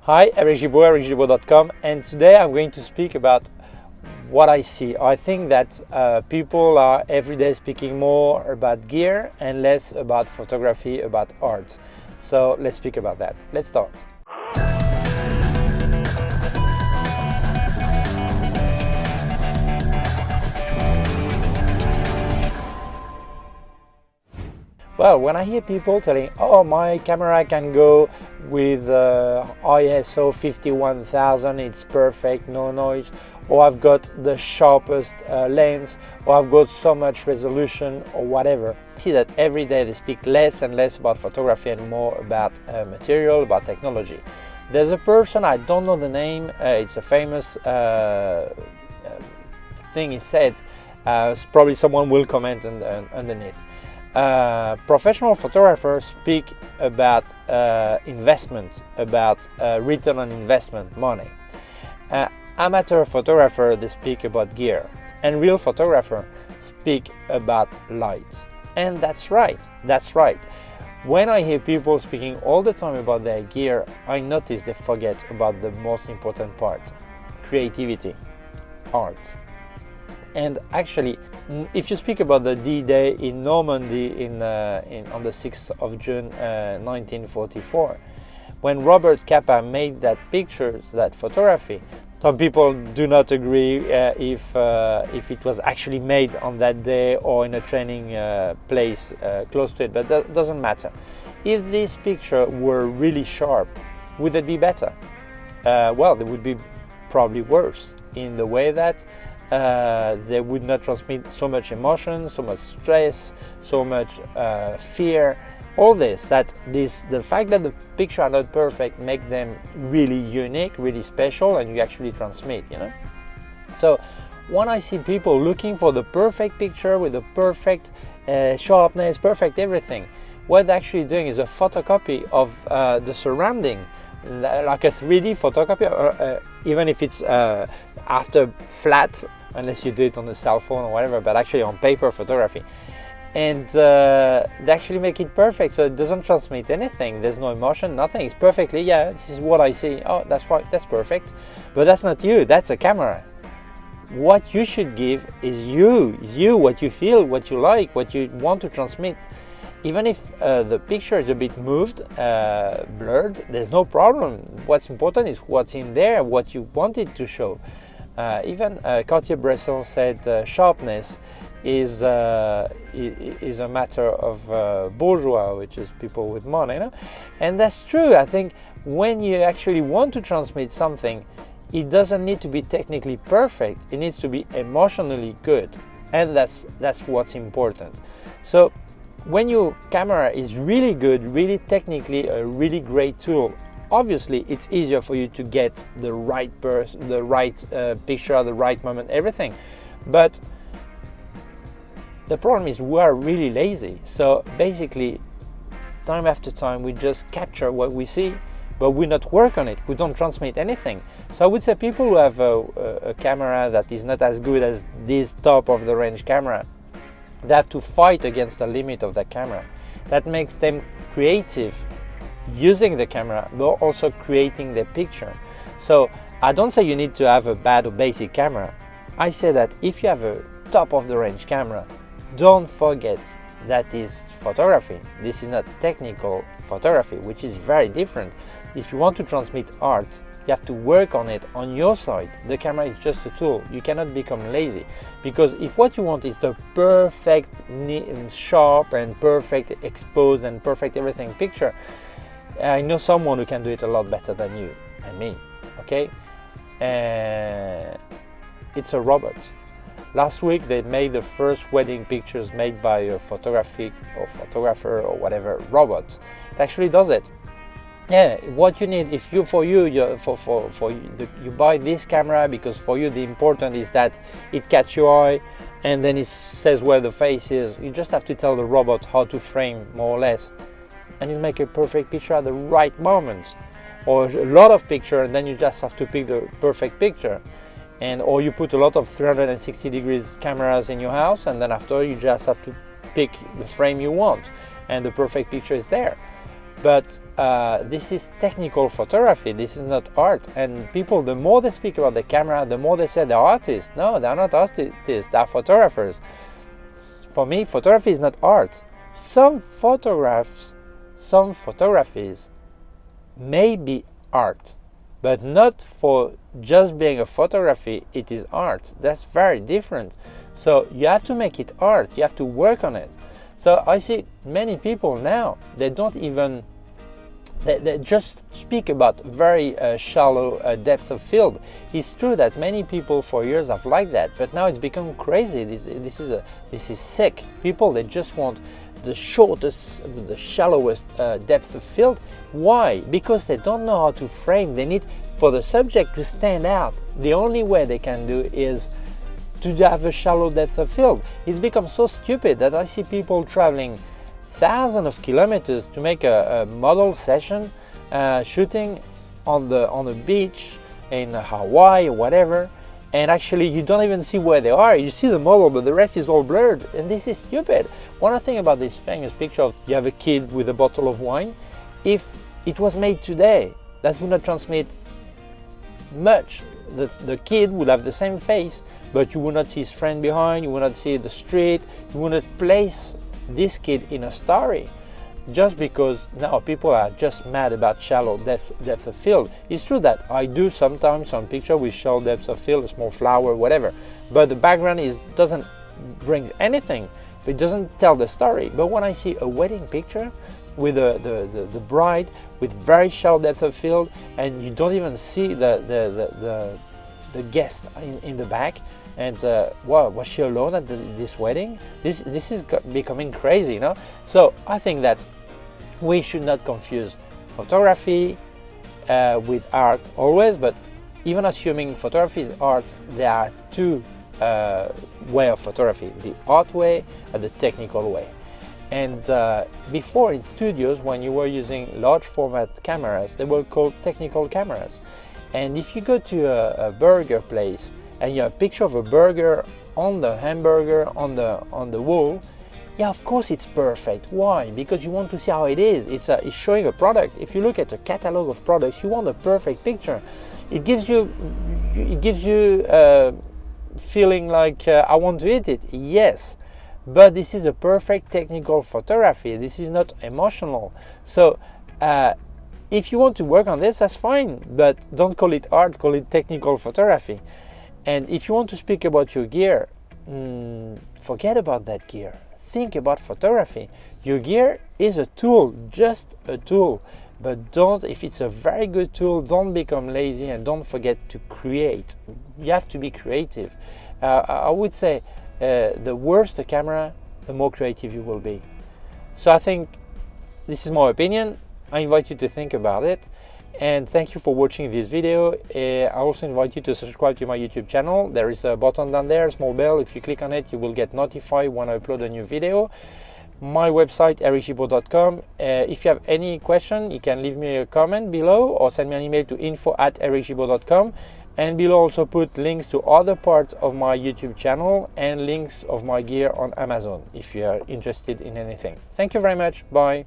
Hi, Eric Gimbal, ericgimbal.com, and today I'm going to speak about what I see. I think that people are every day speaking more about gear and less about photography, about art. So let's speak about that. Let's start. Well, when I hear people telling, oh, my camera can go with ISO 51000, it's perfect, no noise, or I've got the sharpest lens, or I've got so much resolution, or whatever. I see that every day they speak less and less about photography and more about material, about technology. There's a person, I don't know the name, it's a famous thing he said, probably someone will comment underneath. Professional photographers speak about investment, about return on investment, money. Amateur photographer, they speak about gear, and real photographer speak about light. And that's right, that's right. When I hear people speaking all the time about their gear, I notice they forget about the most important part: creativity, art. And actually, if you speak about the D-Day in Normandy on the 6th of June 1944, when Robert Capa made that pictures, that photography, some people do not agree if it was actually made on that day or in a training place close to it, but that doesn't matter. If this picture were really sharp, would it be better? Well, it would be probably worse, in the way that they would not transmit so much emotion, so much stress, so much fear. All this, the fact that the pictures are not perfect make them really unique, really special, and you actually transmit, you know. So when I see people looking for the perfect picture with the perfect sharpness, perfect everything, what they're actually doing is a photocopy of the surrounding, like a 3D photocopy, or even if it's after flat, unless you do it on a cell phone or whatever, but actually on paper photography. And they actually make it perfect, so it doesn't transmit anything. There's no emotion, nothing. It's perfectly, yeah, this is what I see. Oh, that's right, that's perfect. But that's not you, that's a camera. What you should give is you, what you feel, what you like, what you want to transmit. Even if the picture is a bit moved, blurred, there's no problem. What's important is what's in there, what you wanted to show. Even Cartier-Bresson said sharpness is a matter of bourgeois, which is people with money, you know? And that's true. I think when you actually want to transmit something, it doesn't need to be technically perfect. It needs to be emotionally good, and that's what's important. So when your camera is really good, really technically a really great tool, obviously it's easier for you to get the right person, the right picture, the right moment, everything. But the problem is we are really lazy. So basically, time after time, we just capture what we see, but we not work on it. We don't transmit anything. So I would say people who have a camera that is not as good as this top of the range camera, they have to fight against the limit of that camera. That makes them creative, using the camera, but also creating the picture. So I don't say you need to have a bad or basic camera. I say that if you have a top of the range camera, don't forget that is photography. This is not technical photography, which is very different. If you want to transmit art, you have to work on it on your side. The camera is just a tool. You cannot become lazy, because if what you want is the perfect sharp and perfect exposed and perfect everything picture, I know someone who can do it a lot better than you and me, okay? It's a robot. Last week they made the first wedding pictures made by a photographer or whatever robot. It actually does it. Yeah, what you need, if you buy this camera because for you the important is that it catch your eye and then it says where the face is. You just have to tell the robot how to frame, more or less, and you make a perfect picture at the right moment, or a lot of picture, and then you just have to pick the perfect picture. Or you put a lot of 360 degrees cameras in your house, and then after you just have to pick the frame you want and the perfect picture is there. But this is technical photography, this is not art. And people, the more they speak about the camera, the more they say they're artists. No, they're not artists, they're photographers. For me, photography is not art. Some photographies may be art, but not for just being a photography, it is art. That's very different. So you have to make it art, you have to work on it. So I see many people now, they don't even, they just speak about very shallow depth of field. It's true that many people for years have liked that, but now it's become crazy. This is sick. People, they just want the shortest, the shallowest depth of field. Why? Because they don't know how to frame. They need for the subject to stand out. The only way they can do is to have a shallow depth of field. It's become so stupid that I see people traveling thousands of kilometers to make a model session, shooting on the beach in Hawaii or whatever, and actually you don't even see where they are. You see the model, but the rest is all blurred, and this is stupid. One thing about this famous picture of you have a kid with a bottle of wine, if it was made today, that would not transmit much. The kid would have the same face, but you would not see his friend behind, you would not see the street, you would not place this kid in a story. Just because now people are just mad about shallow depth of field. It's true that I do sometimes some picture with shallow depth of field, a small flower, whatever, but the background doesn't bring anything, it doesn't tell the story. But when I see a wedding picture with the bride with very shallow depth of field, and you don't even see the guest in the back, and wow, was she alone at this wedding? This is becoming crazy, you know. So I think that we should not confuse photography with art always, but even assuming photography is art, there are two ways of photography: the art way and the technical way. And before, in studios, when you were using large format cameras, they were called technical cameras. And if you go to a burger place and you have a picture of a burger on the hamburger on the wall, yeah, of course it's perfect. Why? Because you want to see how it is. It's showing a product. If you look at a catalog of products, you want a perfect picture. It gives you feeling like I want to eat it. Yes, but this is a perfect technical photography. This is not emotional. So if you want to work on this, that's fine, but don't call it art, call it technical photography. And if you want to speak about your gear, forget about that gear. Think about photography. Your gear is a tool, just a tool. But don't, if it's a very good tool, don't become lazy and don't forget to create. You have to be creative. I would say the worse the camera, the more creative you will be. So I think this is my opinion. I invite you to think about it. And thank you for watching this video. I also invite you to subscribe to my YouTube channel. There is a button down there, a small bell. If you click on it, you will get notified when I upload a new video. My website, ericgimbal.com. If you have any question, you can leave me a comment below or send me an email to info@ericgimbal.com. And below also put links to other parts of my YouTube channel and links of my gear on Amazon if you are interested in anything. Thank you very much. Bye.